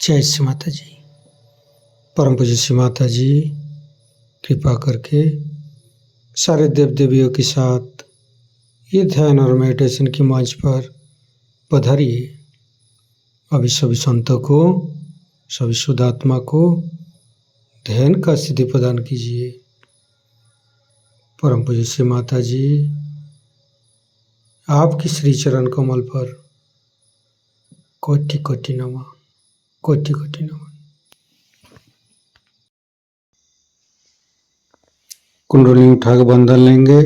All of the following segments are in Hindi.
जय श्री माता जी। परम पूज्य श्री माता जी कृपा करके सारे देव देवियों के साथ ये ध्यान और मेडिटेशन की मंच पर पधारिए। अभी सभी संतों को, सभी शुद्धात्मा को ध्यान का सिद्धि प्रदान कीजिए। परम पूज्य श्री माता जी आपकी श्री चरण कमल पर कोटि कोटि नमः, कोटि कोटि नमः। कुंडली उठा के बंधन लेंगे।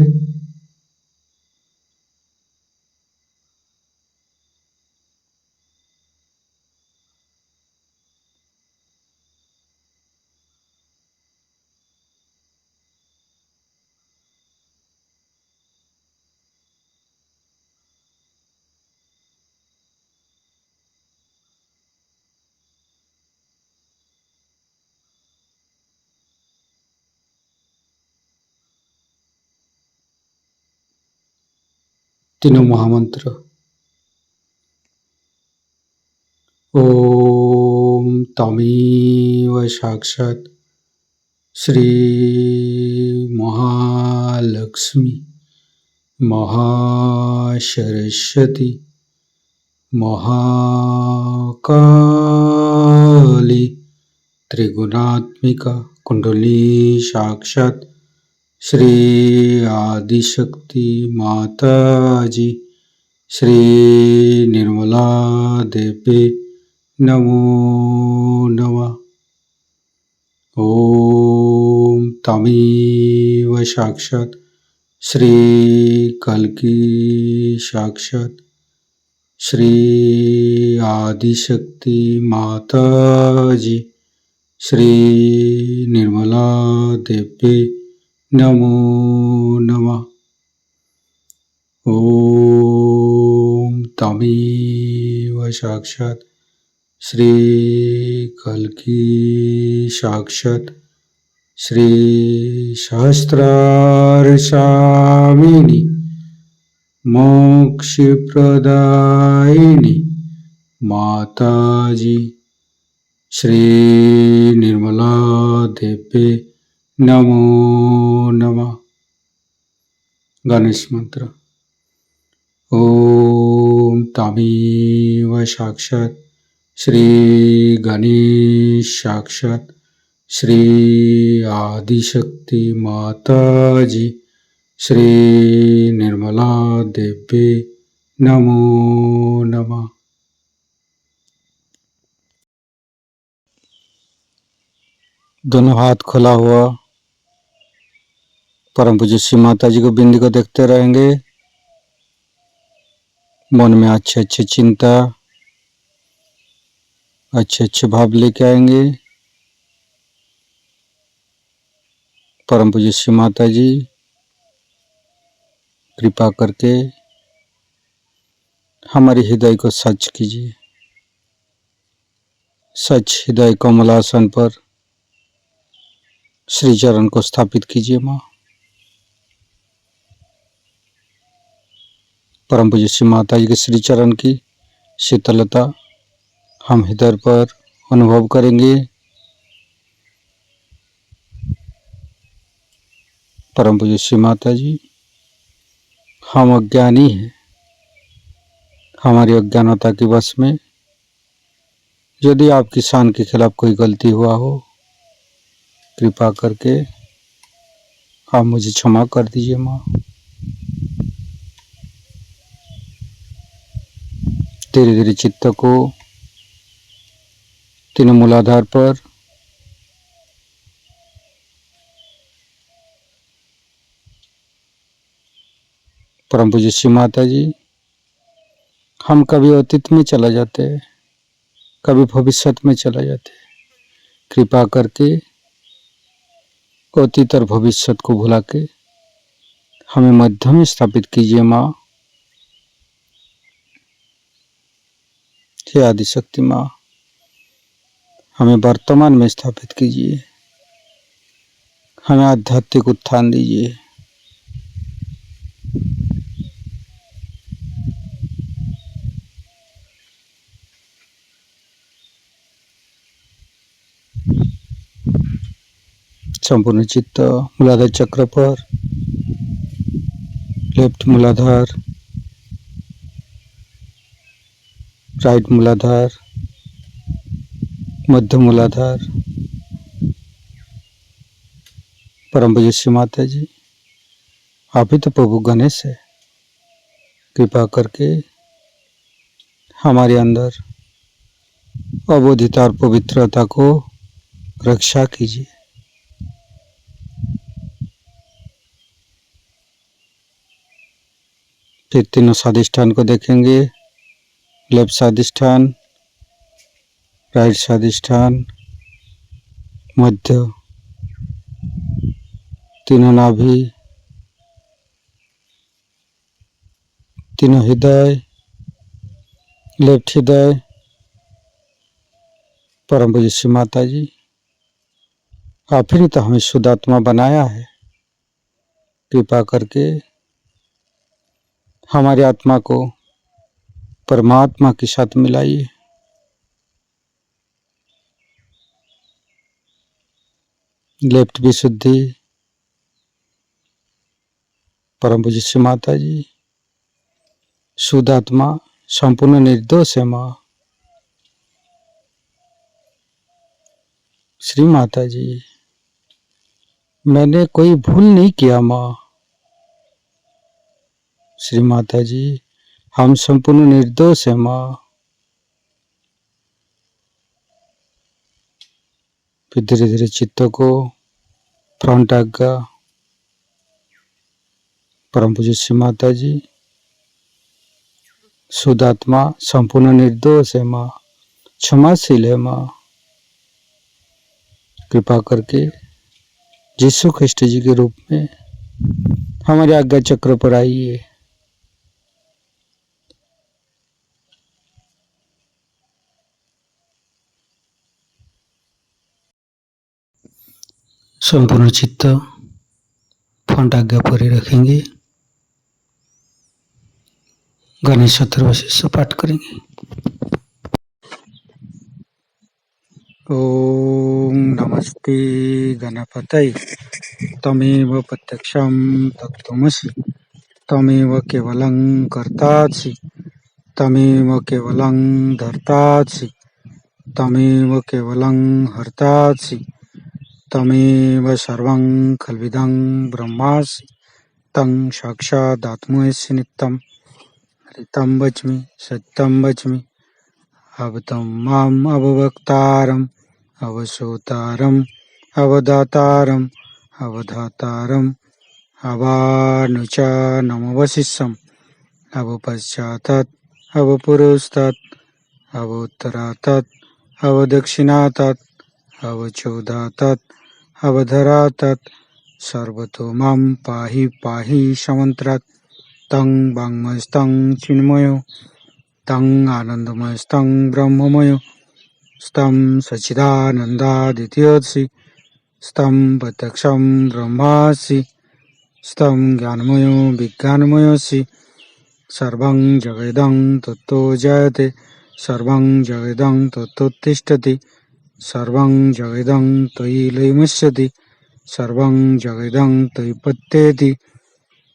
तीनों महामंत्र। ओम तमेव साक्षात् श्री महालक्ष्मी महासरस्वती महाकाली त्रिगुणात्मिका कुंडली साक्षात् श्री आदिशक्ति माता जी श्री निर्मला देवी नमो नमः। ओम तमेव साक्षात् श्री कल्की साक्षात् श्री आदिशक्ति माता जी श्री निर्मला देवी नमो नमः। ओम तमेव साक्षात् श्री कल्की साक्षात् श्री सहस्रारसामिनी मोक्षप्रदायिनी माता जी श्री निर्मला देवी नमो नमः। गणेश मंत्र। ओम तमेव साक्षात् श्री गणेश साक्षात् श्री आदिशक्ति माता जी श्री निर्मला देवी नमो नमः। दोनों हाथ खुला हुआ परम पूज्य श्री माता जी को बिंदी को देखते रहेंगे। मन में अच्छे अच्छे चिंता, अच्छे अच्छे भाव लेके आएंगे। परम पूज्य श्री माता जी कृपा करके हमारे हृदय को सच कीजिए। सच हृदय कमलासन पर श्री चरण को स्थापित कीजिए। माँ परम पूज्य श्री माता जी के श्री चरण की शीतलता हम हृदय पर अनुभव करेंगे। परम पूज्य श्री माता जी हम अज्ञानी हैं, हमारी अज्ञानता के वश में यदि आपकी शान के खिलाफ कोई गलती हुआ हो, कृपा करके आप मुझे क्षमा कर दीजिए। माँ धीरे धीरे चित्त को तीनों मूलाधार पर परम पूज्य श्री माता जी हम कभी अतीत में चला जाते हैं, कभी भविष्य में चला जाते हैं। कृपा करके अतीत और भविष्य को भुला के हमें मध्य में स्थापित कीजिए। माँ हे आदिशक्ति माँ हमें वर्तमान में स्थापित कीजिए, हमें आध्यात्मिक उत्थान दीजिए। संपूर्ण चित्त मूलाधार चक्र पर, लेफ्ट मूलाधार, राइट मूलाधार, मध्य मूलाधार। परम पूज्य श्री माता जी, आप ही तो प्रभु गणेश है, कृपा करके हमारे अंदर अबोधिता और पवित्रता को रक्षा कीजिए। फिर तीनों स्वादिष्ठान को देखेंगे, लेफ्ट स्वादिष्ठान, राइट स्वादिष्ठान, मध्य, तीनों नाभि, तीनों हृदय, लेफ्ट हृदय। परम पूज्य श्री माता जी, आप ही ने तो हमें शुद्ध आत्मा बनाया है, कृपा करके हमारी आत्मा को परमात्मा के साथ मिलाइए। लेफ्ट विशुद्धि। परम पूज्य श्री माता जी, शुद्ध आत्मा संपूर्ण निर्दोष है माँ। श्री माता जी, मैंने कोई भूल नहीं किया माँ। श्री माता जी, हम संपूर्ण निर्दोष है माँ। फिर धीरे धीरे चित्त को फ्रंट आज्ञा। परम पूज्य श्री माता जी, शुद्ध आत्मा संपूर्ण निर्दोष है माँ, क्षमाशील है माँ। कृपा करके यीशु ख्रिस्ट जी के रूप में हमारे आज्ञा चक्र पर आइए। संपूर्ण चित्त फ्रंट आज्ञा पर ही रखेंगे। गणेश अथर्वशीर्ष पाठ करेंगे। ओम नमस्ते गणपतये। तमेव प्रत्यक्षं तत्त्वमसि, तमेव केवलं कर्तासि, तमेव केवलं धर्तासि, तमेव केवलं हर्तासि, तमेव सर्वं खल्विदं ब्रह्मासि, तं साक्षादात्मसि नित्यं। हरितं वच्मि सत्यं वच्मि, अवतं माम् अववक्तारम्, अवसोतारम्, अवदातारम्, अवधातारम्, अवानुचानमवशिष्यम्, अवपश्चातात्, अवपुरस्तात्, अवोत्तरातात्, अवदक्षिणातात्, अवचोदातात्, अवधरातात्, सर्वतो मां पाहि पाहि समन्त्रात्। तं वाङ्मयस्तं चिन्मयो, तं आनन्दमयस्तं ब्रह्ममयो, स्तं सच्चिदानन्दादित्योऽसि, स्तं प्रत्यक्षं ब्रह्मासि, स्तं ज्ञानमयो विज्ञानमयोऽसि। सर्वं जगदं तत्तो जयते, सर्वं जगदं तत्तोत्तिष्ठति, सर्वं जगदं त्वयि लयमस्यति, सर्वं जगदं त्वयि पत्येति।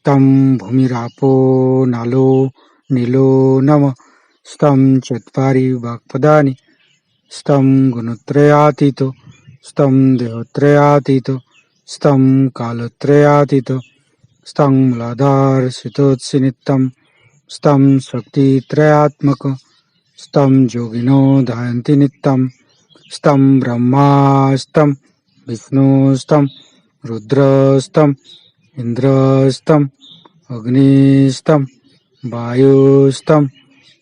तं भूमिरापो नालो नीलो नमः, स्तं चत्वारि वाक्पदानि, स्तं गुणत्रयातीतो, स्तं देहत्रयातीतो, स्तं कालत्रयातीतो, स्तं मूलाधारस्थितोऽसि नित्यं, स्तं शक्तित्रयात्मकं, स्तं योगिनो ध्यायन्ति नित्यं, स्तं ब्रह्मास्तं विष्णुस्तं रुद्रस्तं इन्द्रस्तं अग्निस्तं वायुस्तं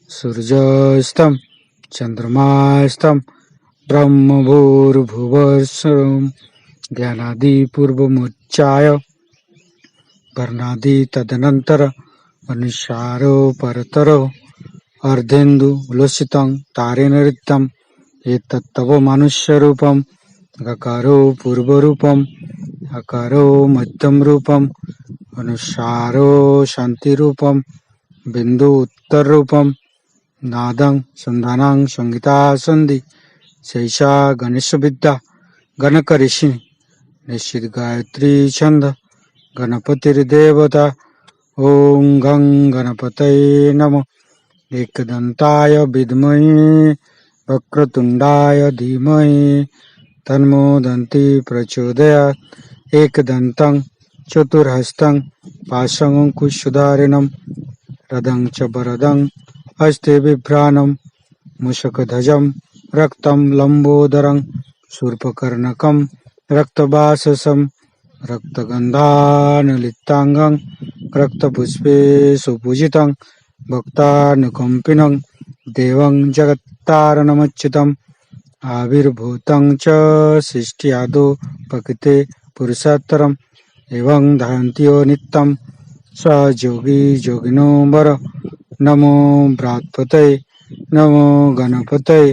सूर्यस्तं चन्द्रमास्तं ब्रह्मभूर्भुवस्सुरं ज्ञानादिपूर्वमुच्चाय वर्णादि तदनन्तर अनुसारो परतरो अर्धेन्दु उल्लसितं तारेण ऋतं। एतत्तव मनुष्यरूपं गकारो पूर्वरूपम् अकारो मध्यम रूपम् अनुसारो शान्तिरूपम् बिन्दु उत्तररूपम् नादं संधानं संगीता सन्धि शैषा गणेशविद्या गणकऋषि निश्चित गायत्री छंद गणपतिर्देवता। ओं गं गणपतये नमः। एकदन्ताय विद्महे वक्रतुण्डाय धीमहि तन्नो दन्ती प्रचोदयात्। एकदन्तं चतुर्हस्तं पाशमङ्कुशधारिणं रदं च वरदं हस्ते बिभ्राणं मूषकध्वजं रक्तं लम्बोदरं शूर्पकर्णकं रक्तवाससं रक्तगन्धानुलिप्ताङ्गं रक्तपुष्पे सुपूजितं भक्तानुकम्पिनं देवं जगत्तारणमच्युतम् आविर्भूतं च सृष्ट्यादौ प्रकृते पुरुषोत्तरम् एवं धारन्त्यो नित्यं स योगी योगिनो वर। नमो बृहत्पतये नमो गणपतये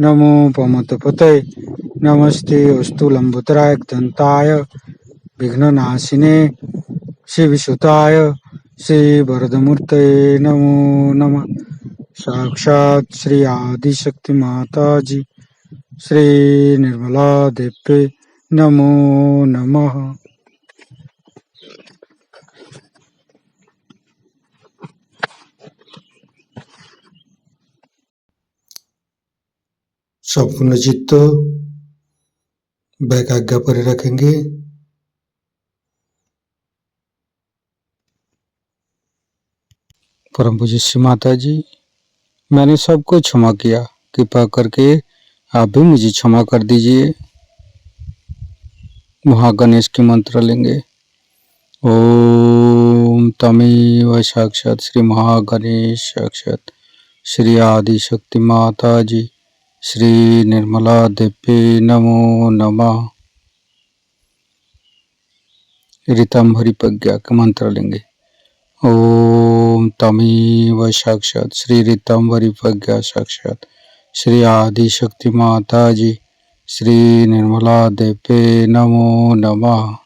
नमो पमतपतये नमस्ते अस्तु लंबोदराय दंताय विघ्ननाशिने शिवसुताय श्री वरदमूर्तये नमो नमः। साक्षात् श्री आदिशक्ति माता जी श्री निर्मला देवी नमो नमः। संपूर्ण चित्त वैकाग्य पर रखेंगे। परम पूज्य श्री माता जी, मैंने सबको क्षमा किया, कृपा करके आप भी मुझे क्षमा कर दीजिए। महागणेश के मंत्र लेंगे। ओम तमेव साक्षात श्री महागणेश साक्षात श्री आदिशक्ति माता जी श्री निर्मला देवी नमो नमः। ऋतंभरी प्रज्ञा के मंत्र लेंगे। ओम तमेव साक्षात श्री ऋतंभरी प्रज्ञा साक्षात श्री आदिशक्ति माता जी श्री निर्मला देवी नमो नमः।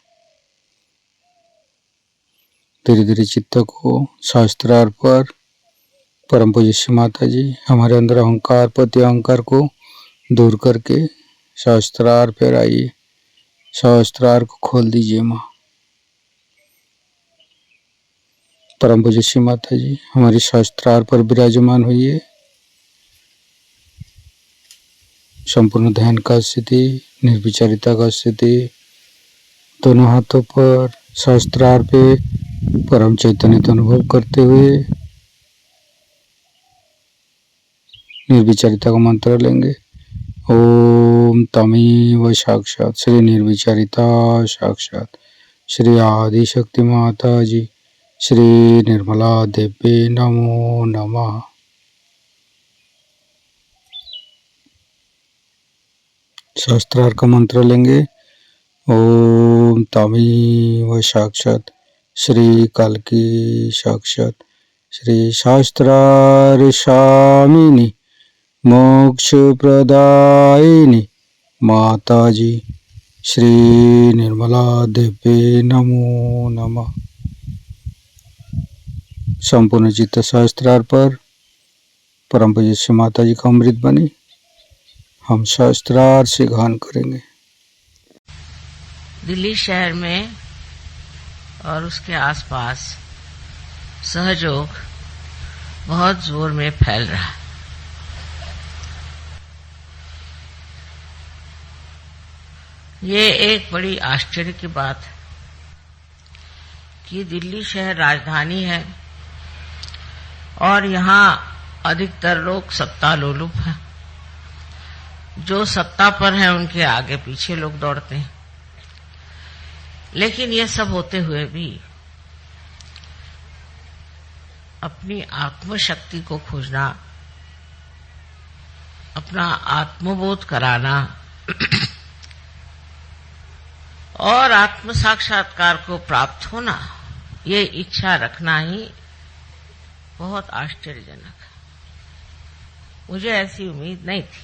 धीरे धीरे चित्त को शास्त्रार पर परम पूज्य श्री माता जी हमारे अंदर अहंकार प्रति अहंकार को दूर करके शास्त्रार पर आइए। शास्त्रार को खोल दीजिए माँ। परम पूज्य श्री माता जी हमारी शास्त्रार पर विराजमान हुई। संपूर्ण ध्यान का स्थिति, निर्विचारिता का स्थिति, दोनों हाथों पर शास्त्रार पे परम चैतन्य का अनुभव करते हुए निर्विचारिता का मंत्र लेंगे। ओम तमेव साक्षात श्री निर्विचारिता साक्षात श्री आदिशक्ति माता जी श्री निर्मला देवी नमो नमः। शास्त्रार का मंत्र लेंगे। ओम तमेव साक्षात श्री कल्की साक्षात श्री शास्त्रार स्वामिनी मोक्ष प्रदायिनी माता जी श्री निर्मला देवी नमो नमः। संपूर्ण चित्त शास्त्रार पर परम पूज्य श्री माता जी का अमृत बने हम शास्त्रार से गान करेंगे। दिल्ली शहर में और उसके आसपास सहयोग बहुत जोर में फैल रहा है। ये एक बड़ी आश्चर्य की बात है कि दिल्ली शहर राजधानी है और यहाँ अधिकतर लोग सत्ता लोलुप हैं। जो सत्ता पर है उनके आगे पीछे लोग दौड़ते हैं। लेकिन ये सब होते हुए भी अपनी आत्मशक्ति को खोजना, अपना आत्मबोध कराना और आत्म साक्षात्कार को प्राप्त होना, ये इच्छा रखना ही बहुत आश्चर्यजनक है। मुझे ऐसी उम्मीद नहीं थी,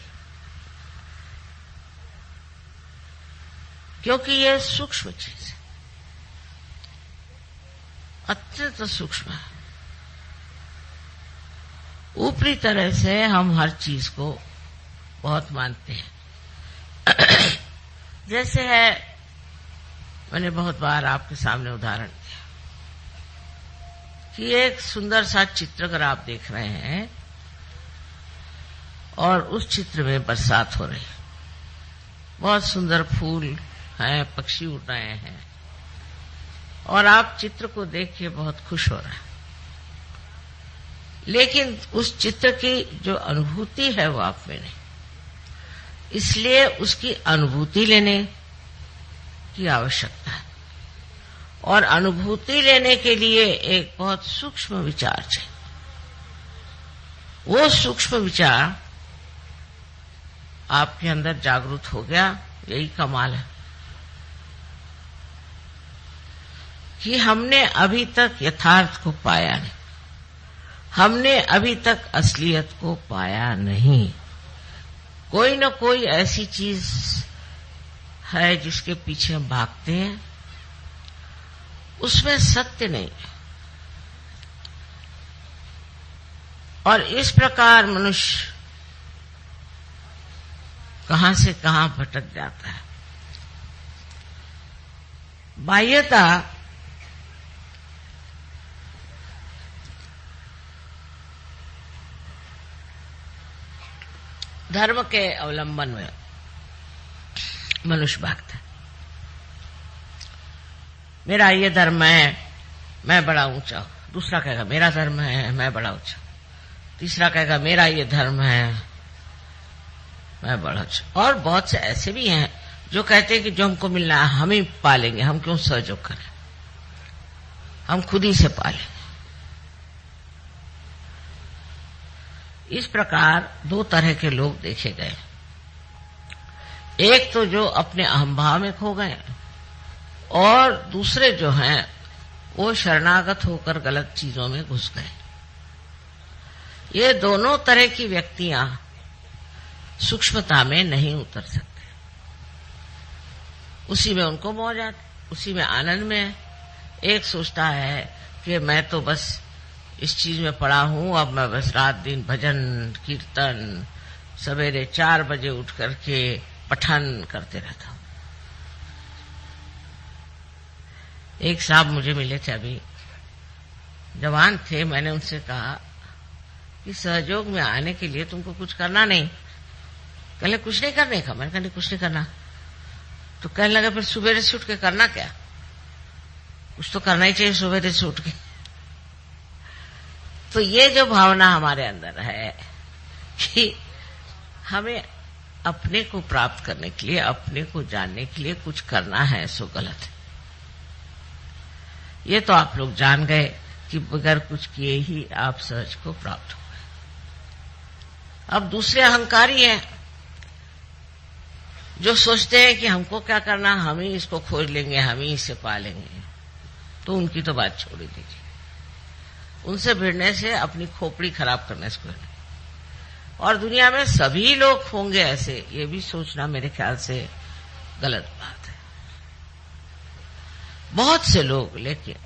क्योंकि ये सूक्ष्म चीज है, अत्यंत सूक्ष्म है। ऊपरी तरह से हम हर चीज को बहुत मानते हैं। जैसे है मैंने बहुत बार आपके सामने उदाहरण दिया कि एक सुंदर सा चित्र अगर आप देख रहे हैं और उस चित्र में बरसात हो रही है, बहुत सुंदर फूल हैं, पक्षी उड़ रहे हैं और आप चित्र को देख के बहुत खुश हो रहे हैं, लेकिन उस चित्र की जो अनुभूति है वो आप में नहीं। इसलिए उसकी अनुभूति लेने की आवश्यकता है और अनुभूति लेने के लिए एक बहुत सूक्ष्म विचार चाहिए। वो सूक्ष्म विचार आपके अंदर जागृत हो गया, यही कमाल है कि हमने अभी तक यथार्थ को पाया नहीं, हमने अभी तक असलियत को पाया नहीं। कोई न कोई ऐसी चीज है जिसके पीछे हम भागते हैं, उसमें सत्य नहीं है। और इस प्रकार मनुष्य कहां से कहां भटक जाता है। बाह्यता धर्म के अवलंबन में मनुष्य भागता है। मेरा ये धर्म है, मैं बड़ा ऊंचा हूं। दूसरा कहेगा मेरा धर्म है, मैं बड़ा ऊंचा। तीसरा कहेगा मेरा ये धर्म है, मैं बड़ा ऊंचा। और बहुत से ऐसे भी हैं जो कहते हैं कि जो हमको मिलना है हम ही पालेंगे, हम क्यों सहयोग करें, हम खुद ही से पालेंगे। इस प्रकार दो तरह के लोग देखे गए। एक तो जो अपने अहंभाव में खो गए और दूसरे जो हैं वो शरणागत होकर गलत चीजों में घुस गए। ये दोनों तरह की व्यक्तियां सूक्ष्मता में नहीं उतर सकते। उसी में उनको मौज आती, उसी में आनंद में है। एक सोचता है कि मैं तो बस इस चीज में पड़ा हूं, अब मैं बस रात दिन भजन कीर्तन सवेरे 4 बजे उठ करके पठन करते रहता हूं। एक साहब मुझे मिले थे, अभी जवान थे। मैंने उनसे कहा कि सहयोग में आने के लिए तुमको कुछ करना नहीं। कहले कुछ नहीं करने का। मैंने कहा नहीं कुछ नहीं करना। तो कहने लगा फिर सुबह से उठ के करना क्या? कुछ तो करना ही चाहिए सुबह से उठ के। तो ये जो भावना हमारे अंदर है कि हमें अपने को प्राप्त करने के लिए, अपने को जानने के लिए कुछ करना है, सो गलत है। ये तो आप लोग जान गए कि बगैर कुछ किए ही आप सहज को प्राप्त हो गए। अब दूसरे अहंकारी हैं जो सोचते हैं कि हमको क्या करना, हम ही इसको खोज लेंगे, हम ही इसे पालेंगे। तो उनकी तो बात छोड़ ही दीजिए। उनसे भिड़ने से अपनी खोपड़ी खराब करने से कोई नहीं। और दुनिया में सभी लोग होंगे ऐसे, ये भी सोचना मेरे ख्याल से गलत बात है। बहुत से लोग लेकिन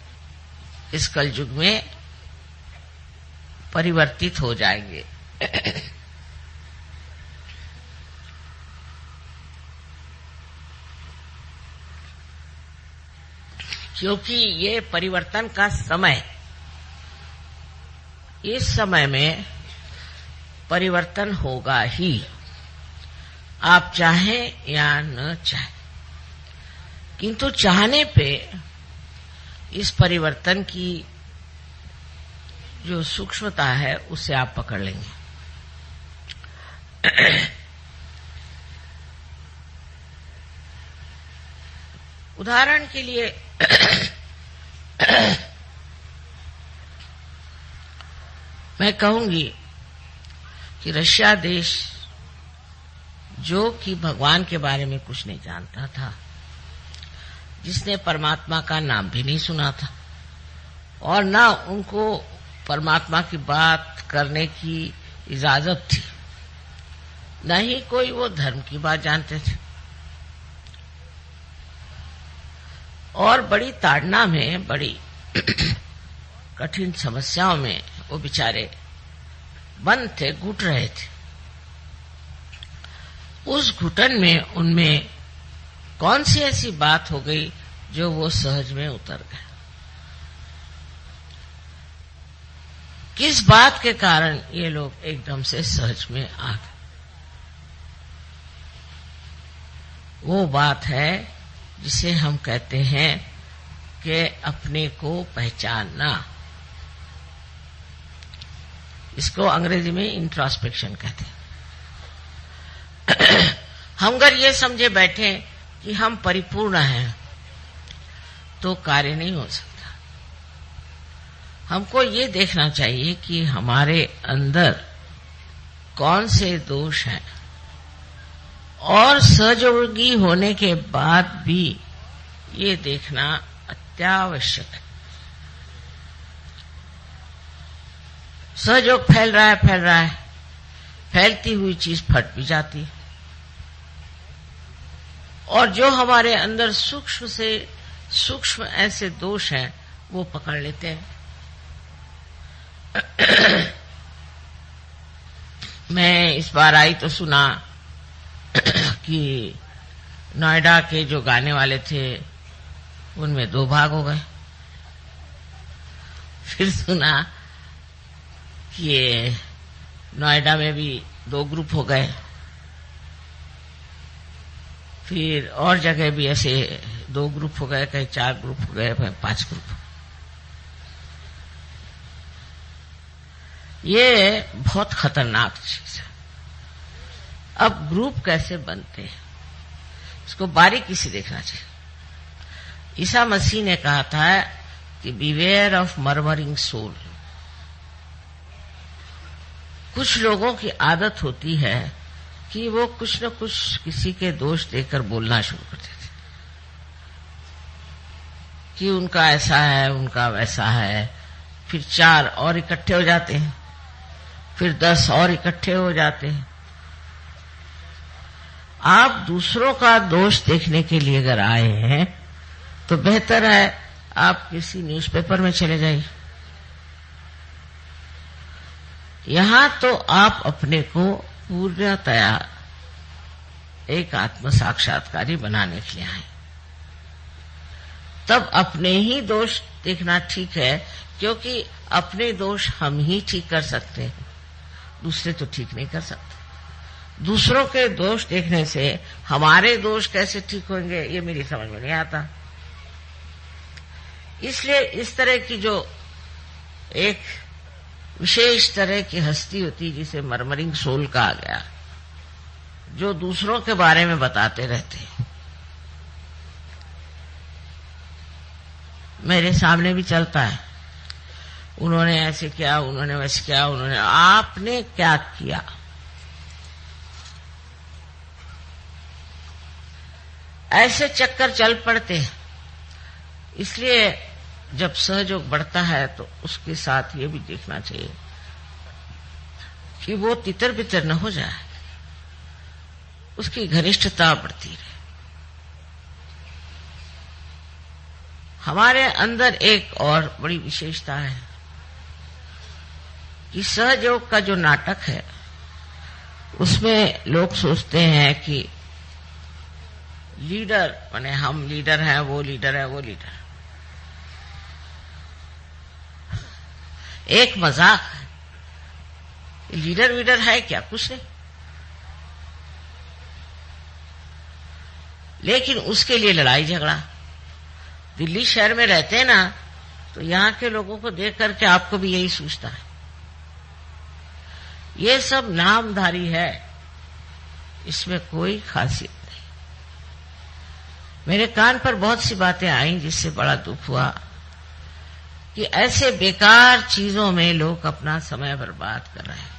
इस कलयुग में परिवर्तित हो जाएंगे। क्योंकि ये परिवर्तन का समय, इस समय में परिवर्तन होगा ही, आप चाहें या न चाहें। किंतु चाहने पे इस परिवर्तन की जो सूक्ष्मता है उसे आप पकड़ लेंगे। उदाहरण के लिए मैं कहूंगी कि रशिया देश जो कि भगवान के बारे में कुछ नहीं जानता था, जिसने परमात्मा का नाम भी नहीं सुना था और ना उनको परमात्मा की बात करने की इजाजत थी, न ही कोई वो धर्म की बात जानते थे, और बड़ी ताड़ना में, बड़ी कठिन समस्याओं में वो बेचारे बंद थे, घुट रहे थे। उस घुटन में उनमें कौन सी ऐसी बात हो गई जो वो सहज में उतर गए। किस बात के कारण ये लोग एकदम से सहज में आ गए? वो बात है जिसे हम कहते हैं कि अपने को पहचानना। इसको अंग्रेजी में इंट्रोस्पेक्शन कहते हैं। हम अगर ये समझे बैठे कि हम परिपूर्ण हैं तो कार्य नहीं हो सकता। हमको ये देखना चाहिए कि हमारे अंदर कौन से दोष हैं, और सहयोगी होने के बाद भी ये देखना अत्यावश्यक है। सहयोग फैल रहा है, फैलती हुई चीज फट भी जाती है, और जो हमारे अंदर सूक्ष्म से सूक्ष्म ऐसे दोष हैं वो पकड़ लेते हैं। मैं इस बार आई तो सुना कि नोएडा के जो गाने वाले थे उनमें 2 भाग हो गए। फिर सुना कि ये नोएडा में भी 2 ग्रुप हो गए। फिर और जगह भी ऐसे 2 ग्रुप हो गए, कहीं 4 ग्रुप हो गए, कहीं 5 ग्रुप। ये बहुत खतरनाक चीज है। अब ग्रुप कैसे बनते हैं इसको बारीकी से देखना चाहिए। ईसा मसीह ने कहा था कि बिवेयर ऑफ मर्मरिंग सोल। कुछ लोगों की आदत होती है कि वो कुछ न कुछ किसी के दोष देकर बोलना शुरू कर देते कि उनका ऐसा है, उनका वैसा है। फिर 4 और इकट्ठे हो जाते हैं, फिर 10 और इकट्ठे हो जाते हैं। आप दूसरों का दोष देखने के लिए अगर आए हैं तो बेहतर है आप किसी न्यूज़पेपर में चले जाइए। यहां तो आप अपने को पूर्णतया एक आत्म साक्षात्कारी बनाने के लिए आए। तब अपने ही दोष देखना ठीक है, क्योंकि अपने दोष हम ही ठीक कर सकते हैं, दूसरे तो ठीक नहीं कर सकते। दूसरों के दोष देखने से हमारे दोष कैसे ठीक होंगे ये मेरी समझ में नहीं आता। इसलिए इस तरह की जो एक विशेष तरह की हस्ती होती जिसे मर्मरिंग सोल कहा गया, जो दूसरों के बारे में बताते रहते हैं। मेरे सामने भी चलता है, उन्होंने ऐसे किया, उन्होंने वैसे किया, उन्होंने, आपने क्या किया? ऐसे चक्कर चल पड़ते हैं। इसलिए जब सहयोग बढ़ता है तो उसके साथ ये भी देखना चाहिए कि वो तितर बितर न हो जाए, उसकी घनिष्ठता बढ़ती रहे। हमारे अंदर एक और बड़ी विशेषता है कि सहयोग का जो नाटक है उसमें लोग सोचते हैं कि लीडर माने हम लीडर हैं, वो लीडर है, वो लीडर। एक मजाक है। लीडर वीडर है क्या? कुछ नहीं। लेकिन उसके लिए लड़ाई झगड़ा। दिल्ली शहर में रहते हैं ना, तो यहां के लोगों को देख करके आपको भी यही सोचता है। ये सब नामधारी है, इसमें कोई खासियत नहीं। मेरे कान पर बहुत सी बातें आई जिससे बड़ा दुख हुआ कि ऐसे बेकार चीजों में लोग अपना समय बर्बाद कर रहे हैं।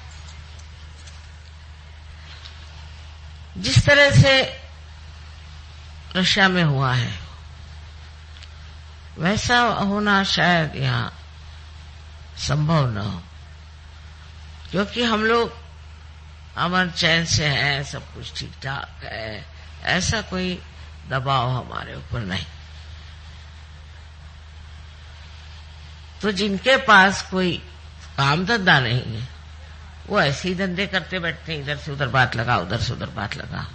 जिस तरह से रशिया में हुआ है वैसा होना शायद यहां संभव न हो, क्योंकि हम लोग अमन चैन से हैं, सब कुछ ठीक ठाक है, ऐसा कोई दबाव हमारे ऊपर नहीं। तो जिनके पास कोई काम धंधा नहीं है वो ऐसे ही धंधे करते बैठते हैं, इधर से उधर बात लगा, उधर से उधर बात लगा।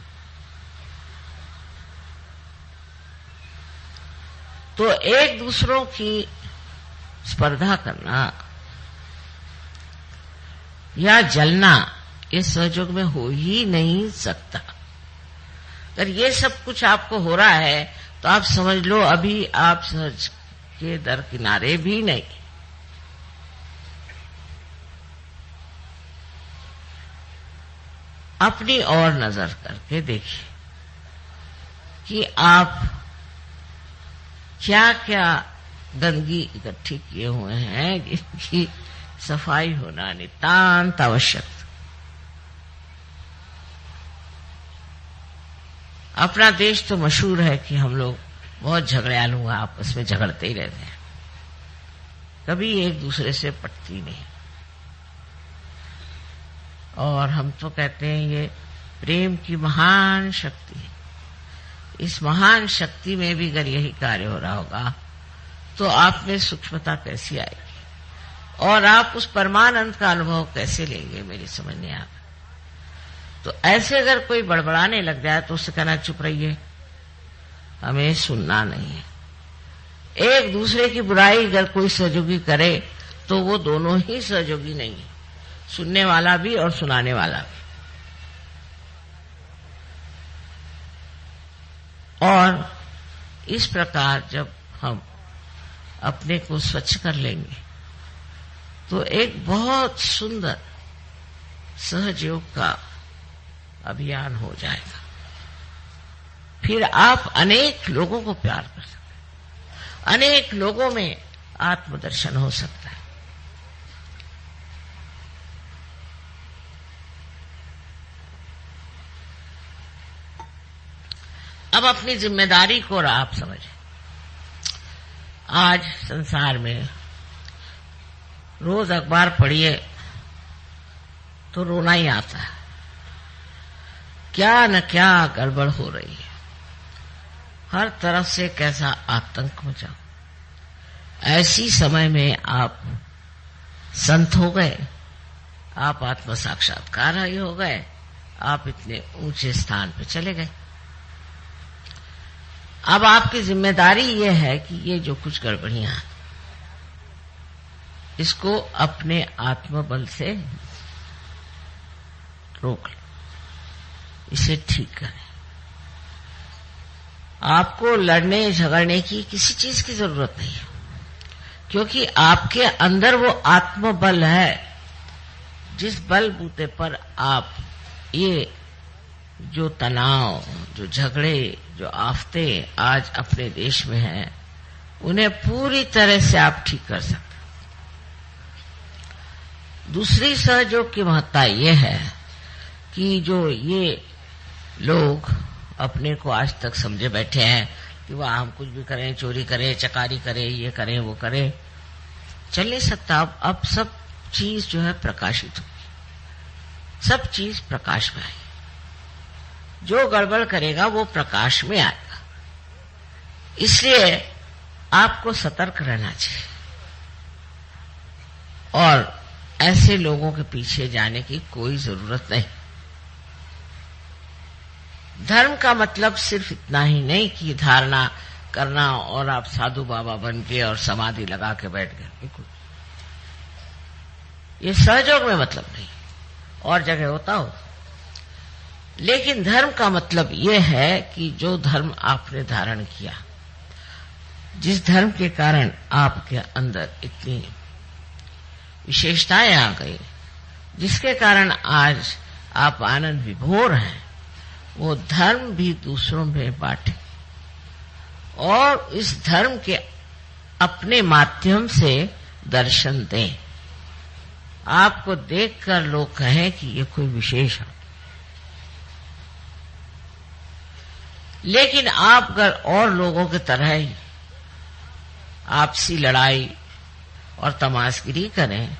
तो एक दूसरों की स्पर्धा करना या जलना इस सहयोग में हो ही नहीं सकता। अगर ये सब कुछ आपको हो रहा है तो आप समझ लो अभी आप सहज के दर किनारे भी नहीं। अपनी ओर नजर करके देखिए कि आप क्या क्या गंदगी इकट्ठी किए हुए हैं, जिनकी सफाई होना नितांत आवश्यक। अपना देश तो मशहूर है कि हम लोग बहुत झगड़ियालू हैं, आपस में झगड़ते ही रहते हैं, कभी एक दूसरे से पटती नहीं। और हम तो कहते हैं ये प्रेम की महान शक्ति है। इस महान शक्ति में भी अगर यही कार्य हो रहा होगा तो आप में सूक्ष्मता कैसी आएगी और आप उस परमानंद का अनुभव कैसे लेंगे, मेरी समझ नहीं आ रही। तो ऐसे अगर कोई बड़बड़ाने लग जाए तो उससे कहना चुप रहिए, हमें सुनना नहीं है। एक दूसरे की बुराई अगर कोई सहयोगी करे तो वो दोनों ही सहयोगी नहीं है, सुनने वाला भी और सुनाने वाला भी। और इस प्रकार जब हम अपने को स्वच्छ कर लेंगे तो एक बहुत सुंदर सहयोग का अभियान हो जाएगा। फिर आप अनेक लोगों को प्यार कर सकते हैं, अनेक लोगों में आत्मदर्शन हो सकता है। अब अपनी जिम्मेदारी को आप समझें। आज संसार में रोज अखबार पढ़िए तो रोना ही आता है, क्या न क्या गड़बड़ हो रही है, हर तरफ से कैसा आतंक मचा। ऐसी समय में आप संत हो गए, आप आत्म साक्षात्कार हो गए, आप इतने ऊंचे स्थान पे चले गए। अब आपकी जिम्मेदारी ये है कि ये जो कुछ गड़बड़ियां हैं इसको अपने आत्मबल से रोक लो, इसे ठीक करें। आपको लड़ने झगड़ने की किसी चीज की जरूरत नहीं है, क्योंकि आपके अंदर वो आत्मबल है जिस बल बूते पर आप ये जो तनाव, जो झगड़े, जो आफते आज अपने देश में हैं उन्हें पूरी तरह से आप ठीक कर सकते। दूसरी सहयोग की महत्ता ये है कि जो ये लोग अपने को आज तक समझे बैठे हैं कि वह हम कुछ भी करें, चोरी करें, चकारी करें, ये करें, वो करें, चल नहीं सकता। अब सब चीज जो है प्रकाशित होगी, सब चीज प्रकाश में आएगी। जो गड़बड़ करेगा वो प्रकाश में आएगा। इसलिए आपको सतर्क रहना चाहिए और ऐसे लोगों के पीछे जाने की कोई जरूरत नहीं। धर्म का मतलब सिर्फ इतना ही नहीं कि धारणा करना और आप साधु बाबा बन के और समाधि लगा के बैठ गए, ये सहयोग में मतलब नहीं, और जगह होता हो। लेकिन धर्म का मतलब यह है कि जो धर्म आपने धारण किया, जिस धर्म के कारण आपके अंदर इतनी विशेषताएं आ गई, जिसके कारण आज आप आनंद विभोर हैं, वो धर्म भी दूसरों में बांटे और इस धर्म के अपने माध्यम से दर्शन दें। आपको देखकर लोग कहें कि ये कोई विशेष है। लेकिन आप अगर और लोगों की तरह ही आपसी लड़ाई और तमाशगिरी करें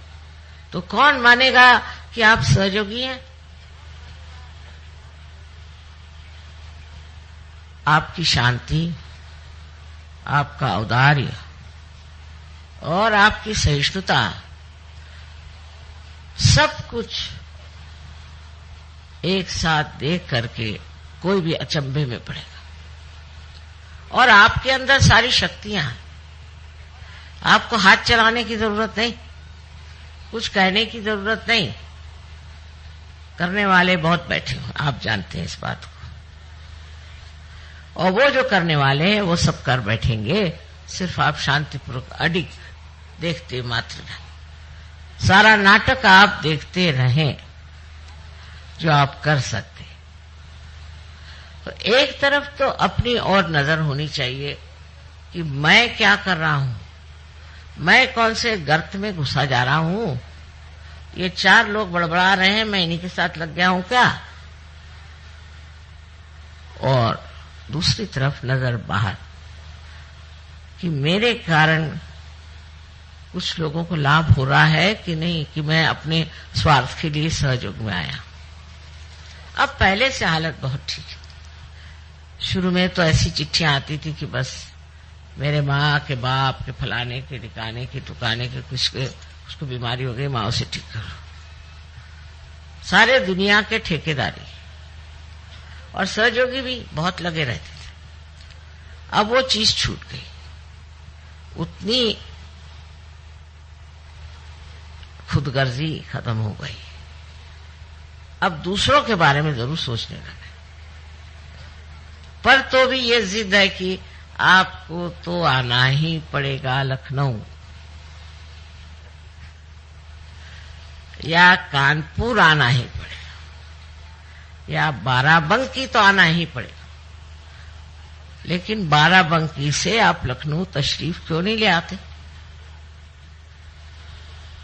तो कौन मानेगा कि आप सहयोगी हैं? आपकी शांति, आपका औदार्य और आपकी सहिष्णुता सब कुछ एक साथ देख करके कोई भी अचंभे में पड़ेगा और आपके अंदर सारी शक्तियां हैं। आपको हाथ चलाने की जरूरत नहीं, कुछ कहने की जरूरत नहीं। करने वाले बहुत बैठे हो, आप जानते हैं इस बात को। और वो जो करने वाले हैं वो सब कर बैठेंगे, सिर्फ आप शांतिपूर्वक अडिग देखते मात्र रहें। सारा नाटक आप देखते रहें जो आप कर सकते। तो एक तरफ तो अपनी ओर नजर होनी चाहिए कि मैं क्या कर रहा हूं, मैं कौन से गर्त में घुसा जा रहा हूं। ये 4 लोग बड़बड़ा रहे हैं, मैं इन्हीं के साथ लग गया हूं क्या। और दूसरी तरफ नजर बाहर कि मेरे कारण कुछ लोगों को लाभ हो रहा है कि नहीं, कि मैं अपने स्वार्थ के लिए सहयोग में आया। अब पहले से हालत बहुत ठीक है। शुरू में तो ऐसी चिट्ठियां आती थी कि बस मेरे माँ के बाप के फलाने के ठिकाने के टुकाने के कुछ के उसको बीमारी हो गई, माँ उसे ठीक करो। सारे दुनिया के ठेकेदारी और सहयोगी भी बहुत लगे रहते थे। अब वो चीज छूट गई, उतनी खुदगर्जी खत्म हो गई। अब दूसरों के बारे में जरूर सोचने लगे, पर तो भी ये जिद है कि आपको तो आना ही पड़ेगा लखनऊ या कानपुर, आना ही पड़ेगा, या बाराबंकी तो आना ही पड़ेगा। लेकिन बाराबंकी से आप लखनऊ तशरीफ क्यों नहीं ले आते।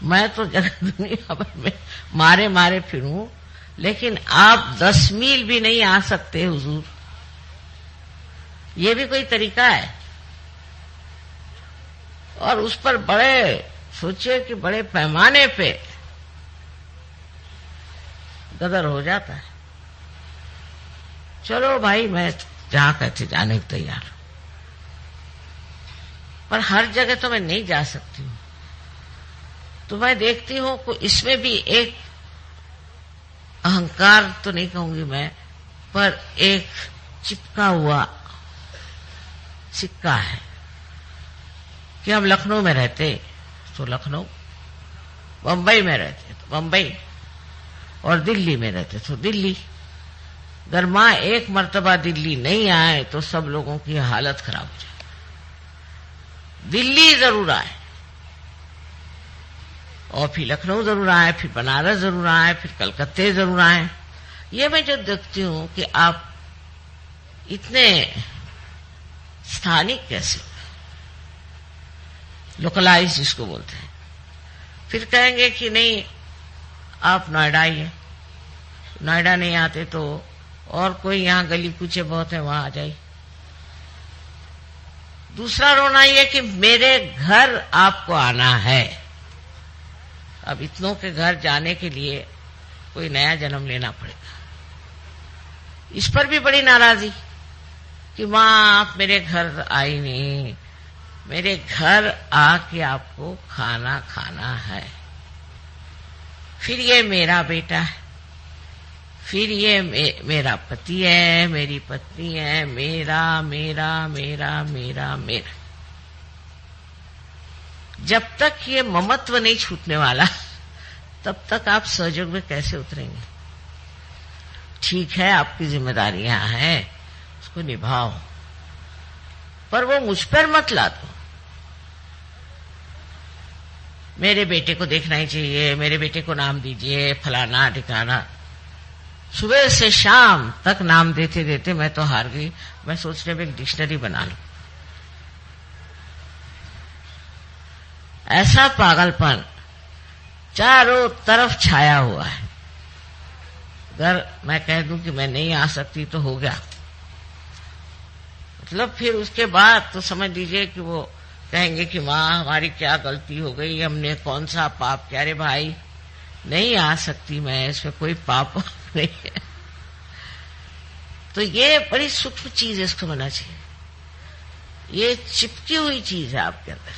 मैं तो जगह दुनिया भर में मारे मारे फिरूं, लेकिन आप 10 मील भी नहीं आ सकते हुजूर। ये भी कोई तरीका है। और उस पर बड़े सोचिए कि बड़े पैमाने पे गदर हो जाता है। चलो भाई, मैं जहां कहते जाने को तैयार, पर हर जगह तो मैं नहीं जा सकती हूं। तो मैं देखती हूं कि इसमें भी एक अहंकार तो नहीं कहूंगी मैं, पर एक चिपका हुआ सिक्का है कि हम लखनऊ में रहते तो लखनऊ, बंबई में रहते तो बंबई, और दिल्ली में रहते तो दिल्ली। अगर मां एक मर्तबा दिल्ली नहीं आए तो सब लोगों की हालत खराब हो जाए। दिल्ली जरूर आए, और फिर लखनऊ जरूर आए, फिर बनारस जरूर आए, फिर कलकत्ते जरूर आए। ये मैं जो देखती हूं कि आप इतने स्थानिक कैसे, लोकलाइज जिसको बोलते हैं। फिर कहेंगे कि नहीं आप नोएडा आइए, नोएडा नहीं आते तो और कोई यहाँ गली कूचे बहुत है वहां आ जाइए। दूसरा रोना यह कि मेरे घर आपको आना है। अब इतनों के घर जाने के लिए कोई नया जन्म लेना पड़ेगा। इस पर भी बड़ी नाराजी कि मां आप मेरे घर आई नहीं, मेरे घर आके आपको खाना खाना है। फिर ये मेरा बेटा है, फिर ये मेरा पति है, मेरी पत्नी है, मेरा मेरा मेरा मेरा मेरा। जब तक ये ममत्व नहीं छूटने वाला तब तक आप सहयोग में कैसे उतरेंगे। ठीक है आपकी जिम्मेदारियां हैं, उसको निभाओ, पर वो मुझ पर मत ला दो। मेरे बेटे को देखना ही चाहिए, मेरे बेटे को नाम दीजिए, फलाना ठिकाना। सुबह से शाम तक नाम देते देते मैं तो हार गई। मैं सोचने में एक डिक्शनरी बना लूं। ऐसा पागलपन चारों तरफ छाया हुआ है। अगर मैं कह दूं कि मैं नहीं आ सकती तो हो गया, मतलब फिर उसके बाद तो समझ लीजिए कि वो कहेंगे कि माँ हमारी क्या गलती हो गई, हमने कौन सा पाप किया। अरे भाई नहीं आ सकती मैं, इसमें कोई पाप नहीं है। तो ये बड़ी सूक्ष्म चीज है, इसको होना चाहिए। ये चिपकी हुई चीज है आपके अंदर,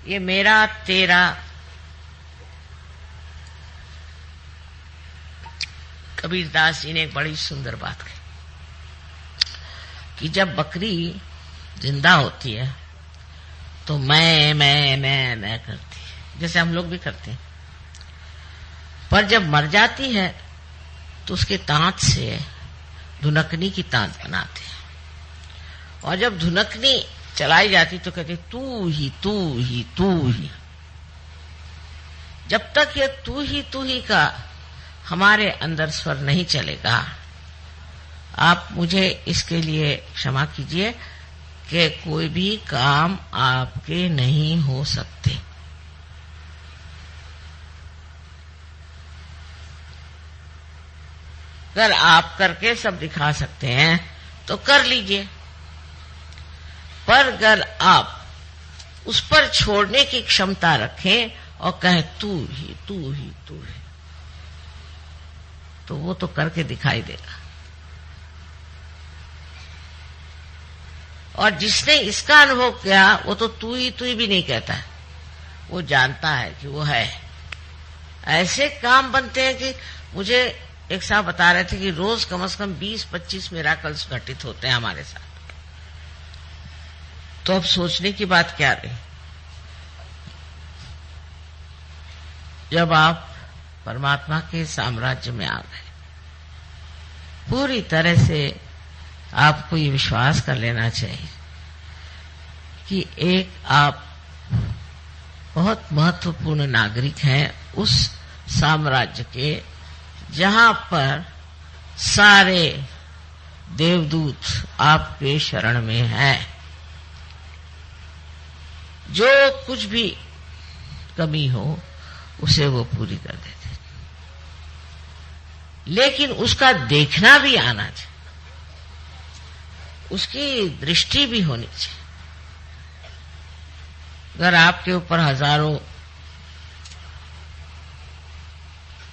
ये मेरा तेरा। कबीरदास जी ने एक बड़ी सुंदर बात कही। कि जब बकरी जिंदा होती है तो मैं करती है, जैसे हम लोग भी करते हैं। पर जब मर जाती है तो उसके दांत से धुनकनी की तांत बनाते हैं, और जब धुनकनी चलाई जाती तो कहते तू ही तू ही तू ही। जब तक ये तू ही का हमारे अंदर स्वर नहीं चलेगा, आप मुझे इसके लिए क्षमा कीजिए कि कोई भी काम आपके नहीं हो सकते। अगर आप करके सब दिखा सकते हैं तो कर लीजिए, पर अगर आप उस पर छोड़ने की क्षमता रखें और कहें तू ही तू ही तू ही, तो वो तो करके दिखाई देगा। और जिसने इसका अनुभव किया वो तो तू ही भी नहीं कहता है, वो जानता है कि वो है। ऐसे काम बनते हैं कि मुझे एक साहब बता रहे थे कि रोज कम से कम 20-25 मिराकल्स घटित होते हैं हमारे साथ। तो अब सोचने की बात क्या रही, जब आप परमात्मा के साम्राज्य में आ गए, पूरी तरह से आपको ये विश्वास कर लेना चाहिए कि एक आप बहुत महत्वपूर्ण नागरिक हैं उस साम्राज्य के जहां पर सारे देवदूत आपके शरण में हैं। जो कुछ भी कमी हो उसे वो पूरी कर देते, लेकिन उसका देखना भी आना चाहिए, उसकी दृष्टि भी होनी चाहिए। अगर आपके ऊपर हजारों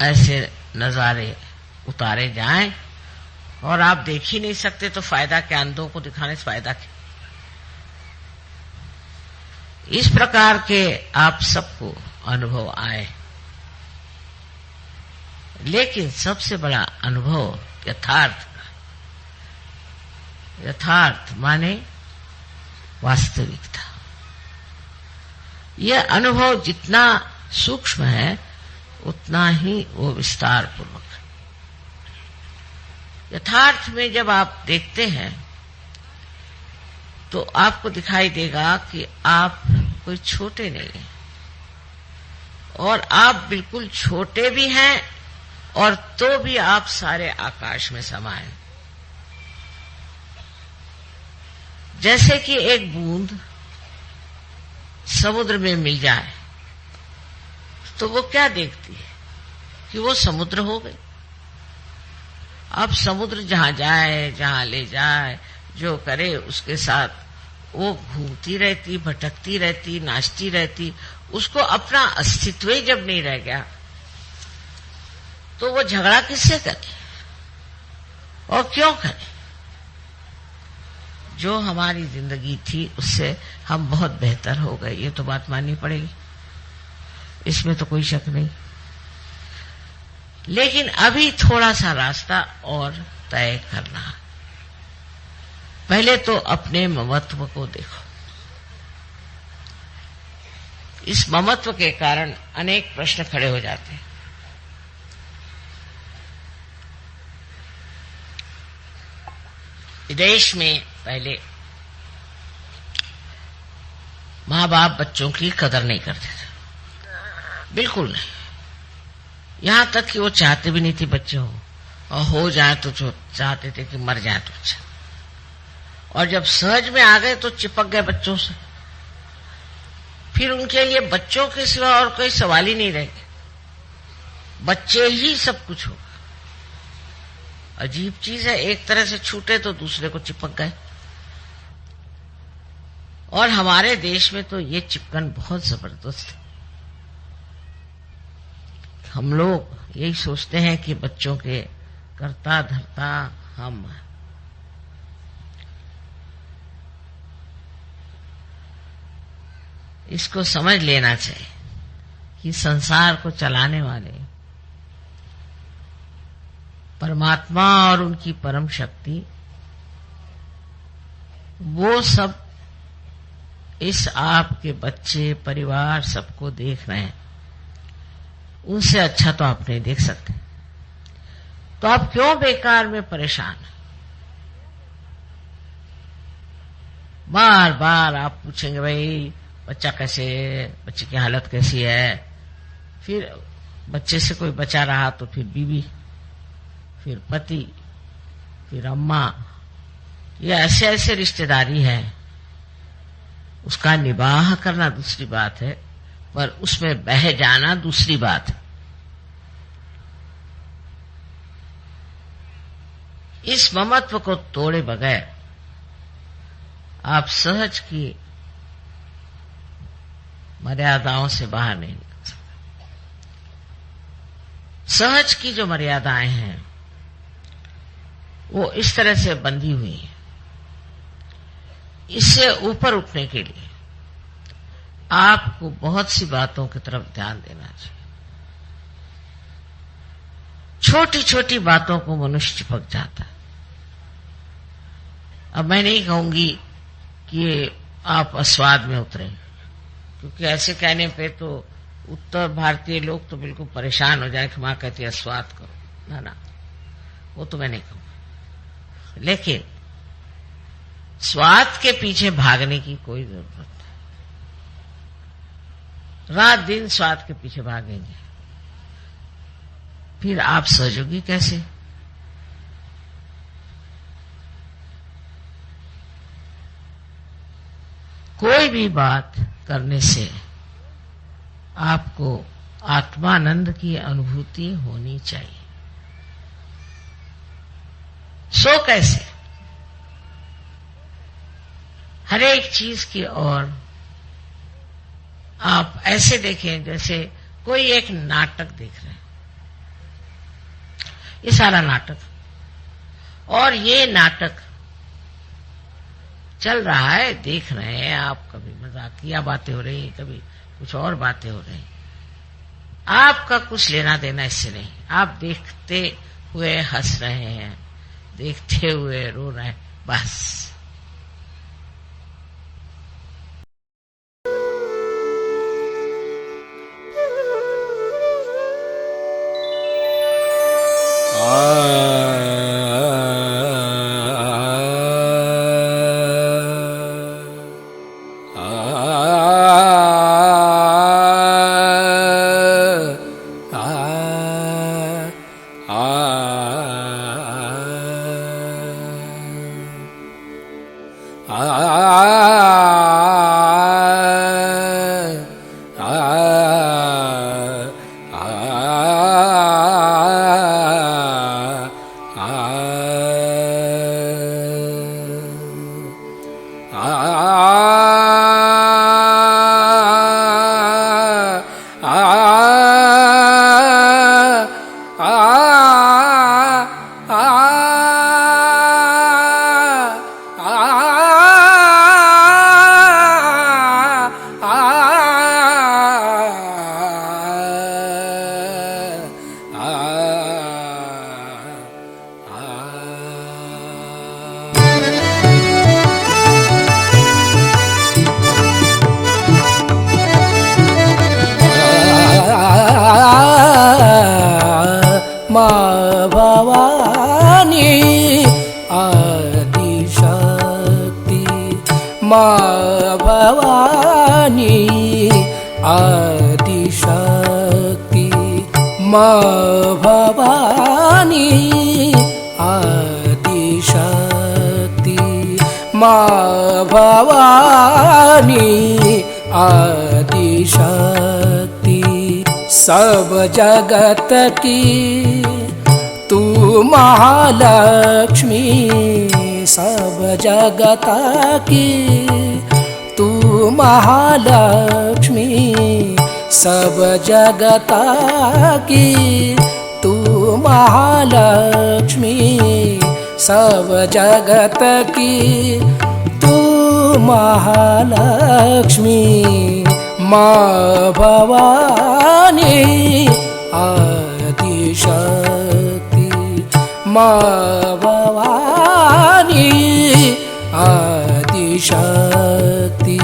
ऐसे नजारे उतारे जाएं और आप देख ही नहीं सकते तो फायदा क्या, अंधों को दिखाने से फायदा क्या। इस प्रकार के आप सबको अनुभव आए, लेकिन सबसे बड़ा अनुभव यथार्थ का, यथार्थ माने वास्तविकता। यह अनुभव जितना सूक्ष्म है उतना ही वो विस्तार पूर्वक। यथार्थ में जब आप देखते हैं तो आपको दिखाई देगा कि आप कोई छोटे नहीं हैं, और आप बिल्कुल छोटे भी हैं और तो भी आप सारे आकाश में समाये। जैसे कि एक बूंद समुद्र में मिल जाए तो वो क्या देखती है कि वो समुद्र हो गई। अब समुद्र जहां जाए, जहां ले जाए, जो करे उसके साथ वो घूमती रहती, भटकती रहती, नाचती रहती। उसको अपना अस्तित्व ही जब नहीं रह गया तो वो झगड़ा किससे करे और क्यों करे। जो हमारी जिंदगी थी उससे हम बहुत बेहतर हो गए, ये तो बात माननी पड़ेगी, इसमें तो कोई शक नहीं। लेकिन अभी थोड़ा सा रास्ता और तय करना है। पहले तो अपने ममत्व को देखो। इस ममत्व के कारण अनेक प्रश्न खड़े हो जाते हैं। विदेश में पहले माँ बाप बच्चों की कदर नहीं करते थे, बिल्कुल नहीं। यहां तक कि वो चाहते भी नहीं थे बच्चे हो, और हो जाए तो जो चाहते थे कि मर जाए तो अच्छा। और जब सहज में आ गए तो चिपक गए बच्चों से, फिर उनके लिए बच्चों के सिवा और कोई सवाल ही नहीं रह गए, बच्चे ही सब कुछ होगा। अजीब चीज है, एक तरह से छूटे तो दूसरे को चिपक गए। और हमारे देश में तो ये चिपकन बहुत जबरदस्त है। हम लोग यही सोचते हैं कि बच्चों के करता धरता हम हैं। इसको समझ लेना चाहिए कि संसार को चलाने वाले परमात्मा और उनकी परम शक्ति वो सब इस आपके बच्चे परिवार सबको देख रहे हैं, उनसे अच्छा तो आप नहीं देख सकते। तो आप क्यों बेकार में परेशान हैं? बार बार आप पूछेंगे भाई बच्चा कैसे है, बच्चे की हालत कैसी है, फिर बच्चे से कोई बचा रहा तो फिर बीवी, फिर पति, फिर अम्मा, ये ऐसे ऐसे रिश्तेदारी है। उसका निबाह करना दूसरी बात है, पर उसमें बह जाना दूसरी बात है। इस ममत्व को तोड़े बगैर आप सहज की मर्यादाओं से बाहर नहीं निकल सकते। सहज की जो मर्यादाएं हैं वो इस तरह से बंधी हुई है। इससे ऊपर उठने के लिए आपको बहुत सी बातों की तरफ ध्यान देना चाहिए। छोटी छोटी बातों को मनुष्य चिपक जाता है। अब मैं नहीं कहूंगी कि आप अस्वाद में उतरे, क्योंकि ऐसे कहने पे तो उत्तर भारतीय लोग तो बिल्कुल परेशान हो जाए कि मां कहती है अस्वाद करो। ना ना, वो तो मैं नहीं कहूंगा। लेकिन स्वाद के पीछे भागने की कोई जरूरत नहीं। रात दिन स्वाद के पीछे भागेंगे, फिर आप सहजोगी कैसे? कोई भी बात करने से आपको आत्मानंद की अनुभूति होनी चाहिए। सो कैसे? हर एक चीज की ओर आप ऐसे देखें जैसे कोई एक नाटक देख रहे हैं। ये सारा नाटक, और ये नाटक चल रहा है, देख रहे हैं आप। कभी मजाकिया बातें हो रही, कभी कुछ और बातें हो रही। आपका कुछ लेना देना इससे नहीं। आप देखते हुए हंस रहे हैं, देखते हुए रो रहे हैं, बस। आदिशक्ति मां भवानी, आदिशक्ति मां भवानी, आदिशक्ति सब जगत की तू महालक्ष्मी, सब जगत की तू महालक्ष्मी, सब जगत की तू महालक्ष्मी, सब जगत की तू महालक्ष्मी, मां भवानी आदिशक्ति, मां भवानी आदि शक्ति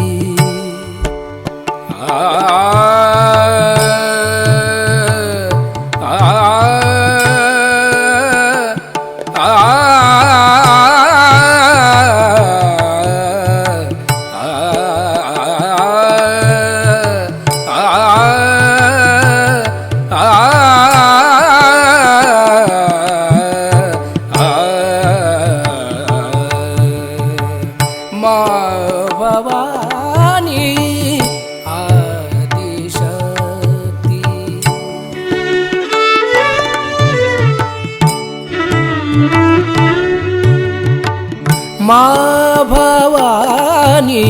माँ भवानी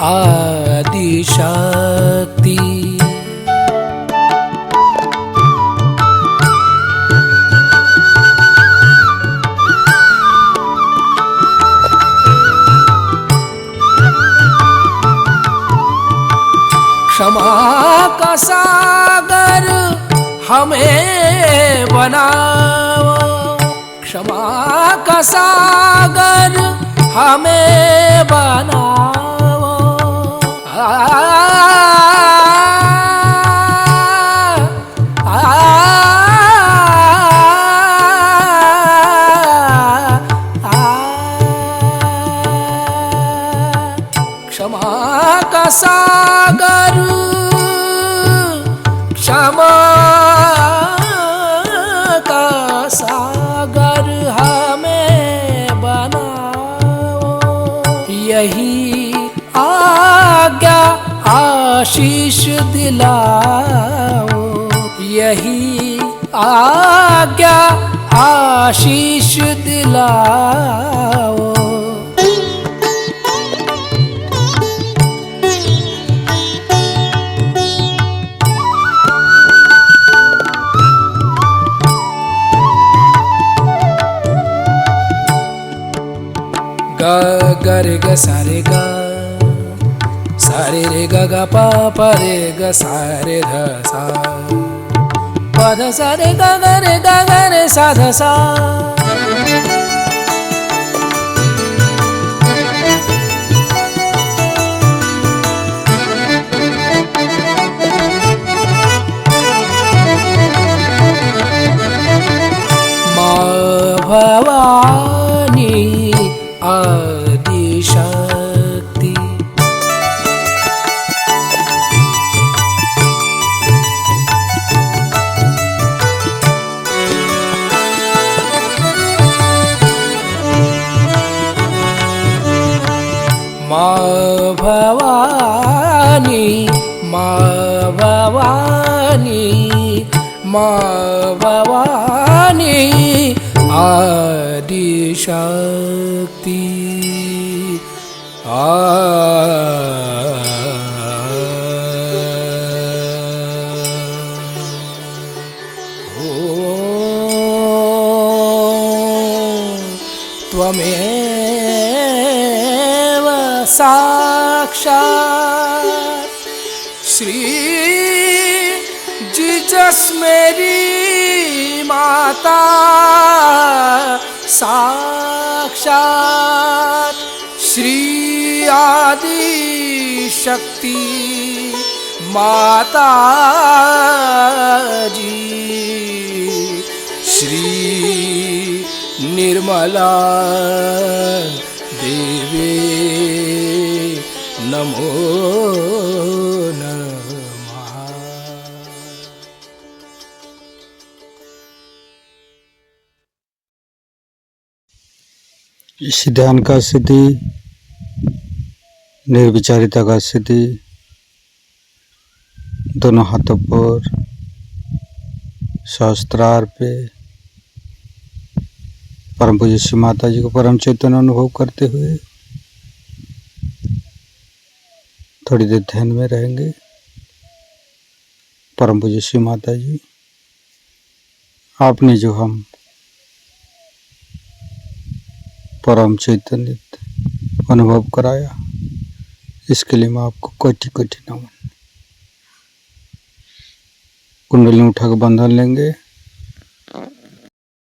आदिशक्ति क्षमा का सागर हमें बनाओ, क्षमा का सागर हमें बनाओ। क्षमा का सागर, क्षमा का सागर हमें बनाओ। यही आज्ञा आशीष दिलाओ, यही आज्ञा आशीष दिलाओ। ग ग रे ग सा रे ग, सा रे रे ग ग प प रे ग सा रे ध सा, प ध सा रे ग ग रे ग ग रे सा ध सा। माँ भवानी आदिशक्ति माँ भवानी, माँ भवानी, माँ भवानी आदिशक्ति। त्वमेव साक्षात् श्री जीसस मेरी माता, साक्षात श्री आदि शक्ति माता जी, श्री निर्मला देवी नमो नमः। इस ध्यान का स्थिति, निर्विचारिता का स्थिति, दोनों हाथों पर सहस्त्रार पे परम पूज्य श्री माता जी को परम चैतन्य अनुभव करते हुए थोड़ी देर ध्यान में रहेंगे। परम पूज्य श्री माता जी, आपने जो हम परम चैतन्य अनुभव कराया, इसके लिए मैं आपको कोटि कोटि नमन। कुंडली उठा के बंधन लेंगे।